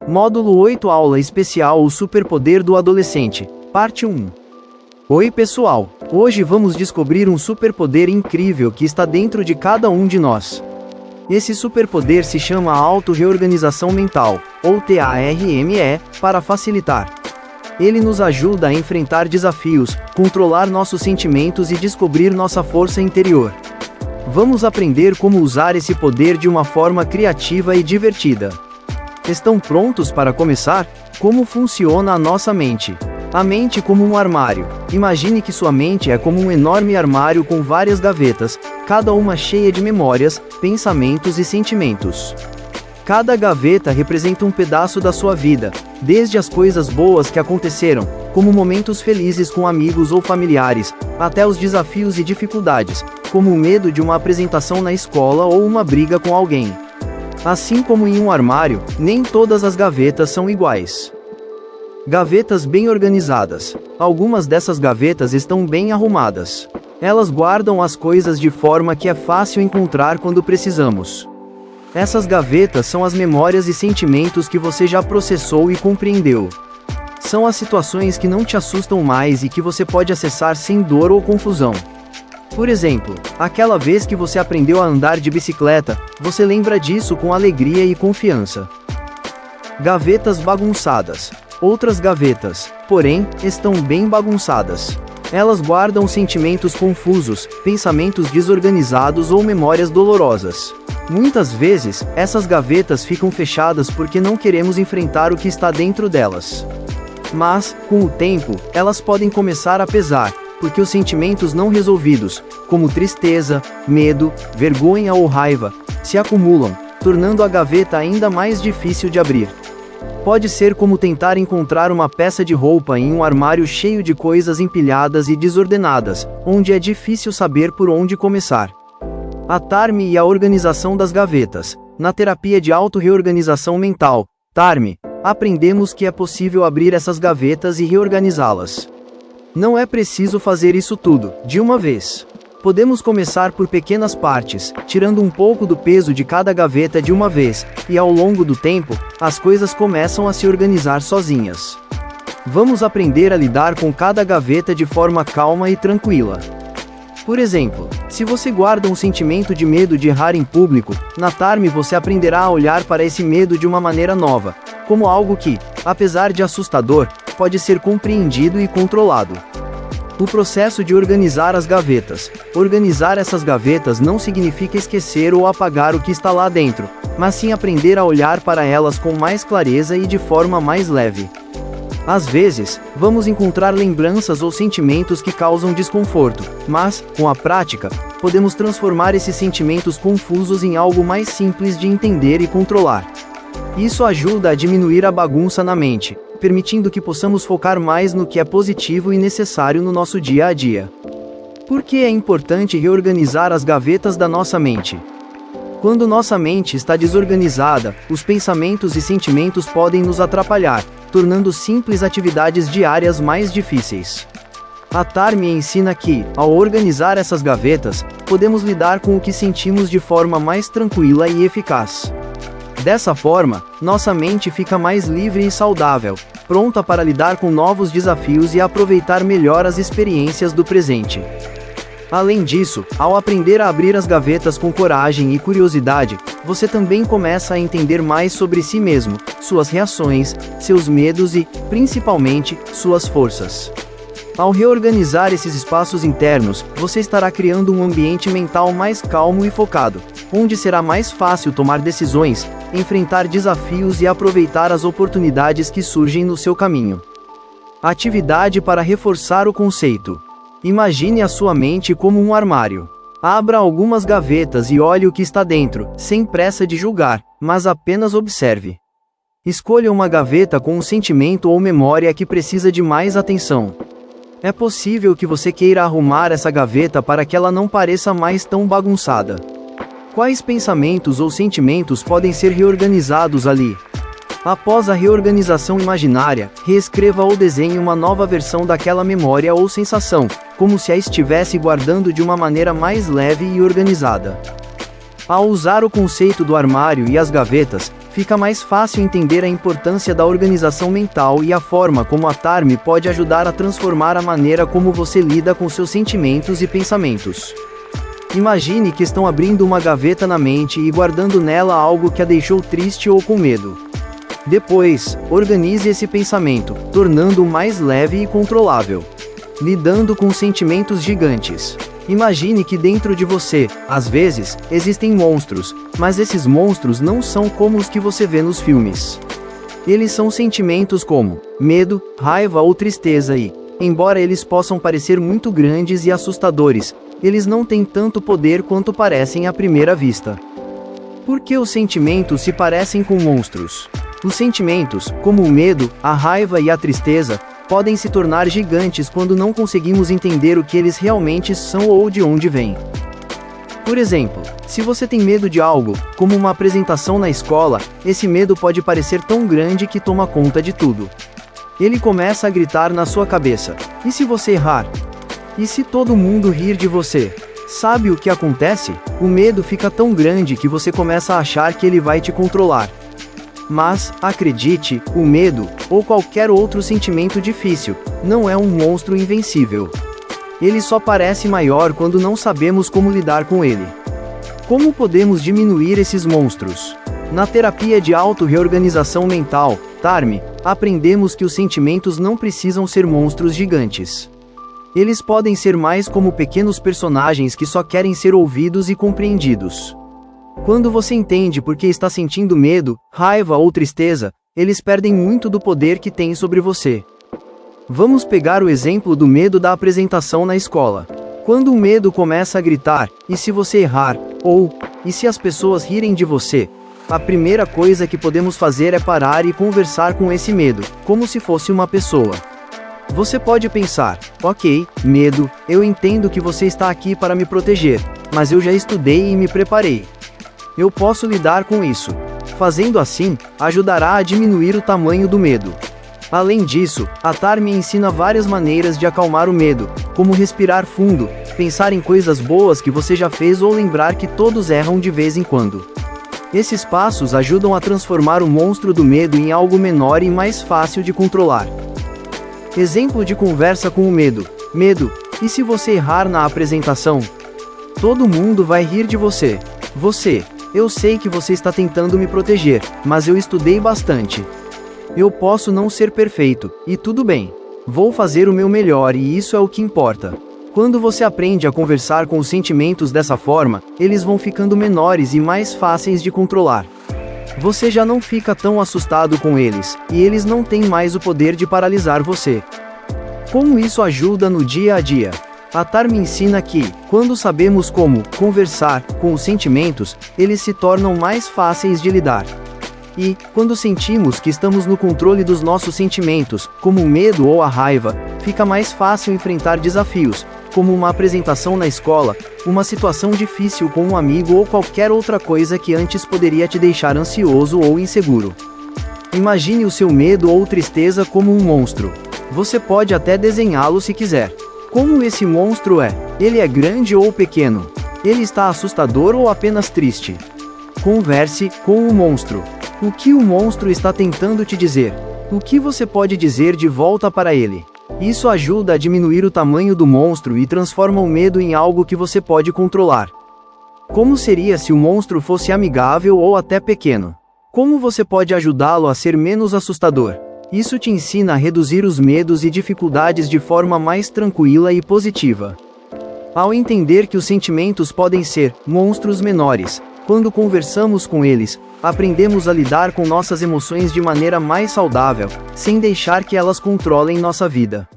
Módulo 8 Aula Especial O Superpoder do Adolescente, Parte 1. Oi pessoal, hoje vamos descobrir um superpoder incrível que está dentro de cada um de nós. Esse superpoder se chama auto-reorganização mental, ou TARME, para facilitar. Ele nos ajuda a enfrentar desafios, controlar nossos sentimentos e descobrir nossa força interior. Vamos aprender como usar esse poder de uma forma criativa e divertida. Estão prontos para começar? Como funciona a nossa mente? A mente como um armário. Imagine que sua mente é como um enorme armário com várias gavetas, cada uma cheia de memórias, pensamentos e sentimentos. Cada gaveta representa um pedaço da sua vida, desde as coisas boas que aconteceram, como momentos felizes com amigos ou familiares, até os desafios e dificuldades, como o medo de uma apresentação na escola ou uma briga com alguém. Assim como em um armário, nem todas as gavetas são iguais. Gavetas bem organizadas. Algumas dessas gavetas estão bem arrumadas. Elas guardam as coisas de forma que é fácil encontrar quando precisamos. Essas gavetas são as memórias e sentimentos que você já processou e compreendeu. São as situações que não te assustam mais e que você pode acessar sem dor ou confusão. Por exemplo, aquela vez que você aprendeu a andar de bicicleta, você lembra disso com alegria e confiança. Gavetas bagunçadas. Outras gavetas, porém, estão bem bagunçadas. Elas guardam sentimentos confusos, pensamentos desorganizados ou memórias dolorosas. Muitas vezes, essas gavetas ficam fechadas porque não queremos enfrentar o que está dentro delas. Mas, com o tempo, elas podem começar a pesar, porque os sentimentos não resolvidos, como tristeza, medo, vergonha ou raiva, se acumulam, tornando a gaveta ainda mais difícil de abrir. Pode ser como tentar encontrar uma peça de roupa em um armário cheio de coisas empilhadas e desordenadas, onde é difícil saber por onde começar. A TARME e a organização das gavetas. Na terapia de auto-reorganização mental, TARME, aprendemos que é possível abrir essas gavetas e reorganizá-las. Não é preciso fazer isso tudo, de uma vez. Podemos começar por pequenas partes, tirando um pouco do peso de cada gaveta de uma vez, e ao longo do tempo, as coisas começam a se organizar sozinhas. Vamos aprender a lidar com cada gaveta de forma calma e tranquila. Por exemplo, se você guarda um sentimento de medo de errar em público, na TARME você aprenderá a olhar para esse medo de uma maneira nova, como algo que, apesar de assustador, pode ser compreendido e controlado. O processo de organizar as gavetas. Organizar essas gavetas não significa esquecer ou apagar o que está lá dentro, mas sim aprender a olhar para elas com mais clareza e de forma mais leve. Às vezes, vamos encontrar lembranças ou sentimentos que causam desconforto, mas, com a prática, podemos transformar esses sentimentos confusos em algo mais simples de entender e controlar. Isso ajuda a diminuir a bagunça na mente, permitindo que possamos focar mais no que é positivo e necessário no nosso dia a dia. Por que é importante reorganizar as gavetas da nossa mente? Quando nossa mente está desorganizada, os pensamentos e sentimentos podem nos atrapalhar, tornando simples atividades diárias mais difíceis. A TARME ensina que, ao organizar essas gavetas, podemos lidar com o que sentimos de forma mais tranquila e eficaz. Dessa forma, nossa mente fica mais livre e saudável, pronta para lidar com novos desafios e aproveitar melhor as experiências do presente. Além disso, ao aprender a abrir as gavetas com coragem e curiosidade, você também começa a entender mais sobre si mesmo, suas reações, seus medos e, principalmente, suas forças. Ao reorganizar esses espaços internos, você estará criando um ambiente mental mais calmo e focado, onde será mais fácil tomar decisões, enfrentar desafios e aproveitar as oportunidades que surgem no seu caminho. Atividade para reforçar o conceito. Imagine a sua mente como um armário. Abra algumas gavetas e olhe o que está dentro, sem pressa de julgar, mas apenas observe. Escolha uma gaveta com um sentimento ou memória que precisa de mais atenção. É possível que você queira arrumar essa gaveta para que ela não pareça mais tão bagunçada. Quais pensamentos ou sentimentos podem ser reorganizados ali? Após a reorganização imaginária, reescreva ou desenhe uma nova versão daquela memória ou sensação, como se a estivesse guardando de uma maneira mais leve e organizada. Ao usar o conceito do armário e as gavetas, fica mais fácil entender a importância da organização mental e a forma como a TARM pode ajudar a transformar a maneira como você lida com seus sentimentos e pensamentos. Imagine que estão abrindo uma gaveta na mente e guardando nela algo que a deixou triste ou com medo. Depois, organize esse pensamento, tornando-o mais leve e controlável. Lidando com sentimentos gigantes. Imagine que dentro de você, às vezes, existem monstros, mas esses monstros não são como os que você vê nos filmes. Eles são sentimentos como medo, raiva ou tristeza e, embora eles possam parecer muito grandes e assustadores, eles não têm tanto poder quanto parecem à primeira vista. Por que os sentimentos se parecem com monstros? Os sentimentos, como o medo, a raiva e a tristeza, podem se tornar gigantes quando não conseguimos entender o que eles realmente são ou de onde vêm. Por exemplo, se você tem medo de algo, como uma apresentação na escola, esse medo pode parecer tão grande que toma conta de tudo. Ele começa a gritar na sua cabeça: e se você errar? E se todo mundo rir de você? Sabe o que acontece? O medo fica tão grande que você começa a achar que ele vai te controlar. Mas, acredite, o medo, ou qualquer outro sentimento difícil, não é um monstro invencível. Ele só parece maior quando não sabemos como lidar com ele. Como podemos diminuir esses monstros? Na terapia de auto-reorganização mental, TARM, aprendemos que os sentimentos não precisam ser monstros gigantes. Eles podem ser mais como pequenos personagens que só querem ser ouvidos e compreendidos. Quando você entende por que está sentindo medo, raiva ou tristeza, eles perdem muito do poder que têm sobre você. Vamos pegar o exemplo do medo da apresentação na escola. Quando o medo começa a gritar, e se você errar, ou, e se as pessoas rirem de você? A primeira coisa que podemos fazer é parar e conversar com esse medo, como se fosse uma pessoa. Você pode pensar: ok, medo, eu entendo que você está aqui para me proteger, mas eu já estudei e me preparei. Eu posso lidar com isso. Fazendo assim, ajudará a diminuir o tamanho do medo. Além disso, a TARM ensina várias maneiras de acalmar o medo, como respirar fundo, pensar em coisas boas que você já fez ou lembrar que todos erram de vez em quando. Esses passos ajudam a transformar o monstro do medo em algo menor e mais fácil de controlar. Exemplo de conversa com o medo. Medo, e se você errar na apresentação? Todo mundo vai rir de você. Eu sei que você está tentando me proteger, mas eu estudei bastante. Eu posso não ser perfeito, e tudo bem. Vou fazer o meu melhor e isso é o que importa. Quando você aprende a conversar com os sentimentos dessa forma, eles vão ficando menores e mais fáceis de controlar. Você já não fica tão assustado com eles, e eles não têm mais o poder de paralisar você. Como isso ajuda no dia a dia? A TARM ensina que, quando sabemos como conversar com os sentimentos, eles se tornam mais fáceis de lidar. E, quando sentimos que estamos no controle dos nossos sentimentos, como o medo ou a raiva, fica mais fácil enfrentar desafios, como uma apresentação na escola, uma situação difícil com um amigo ou qualquer outra coisa que antes poderia te deixar ansioso ou inseguro. Imagine o seu medo ou tristeza como um monstro. Você pode até desenhá-lo se quiser. Como esse monstro é? Ele é grande ou pequeno? Ele está assustador ou apenas triste? Converse com o monstro. O que o monstro está tentando te dizer? O que você pode dizer de volta para ele? Isso ajuda a diminuir o tamanho do monstro e transforma o medo em algo que você pode controlar. Como seria se o monstro fosse amigável ou até pequeno? Como você pode ajudá-lo a ser menos assustador? Isso te ensina a reduzir os medos e dificuldades de forma mais tranquila e positiva. Ao entender que os sentimentos podem ser monstros menores, quando conversamos com eles, aprendemos a lidar com nossas emoções de maneira mais saudável, sem deixar que elas controlem nossa vida.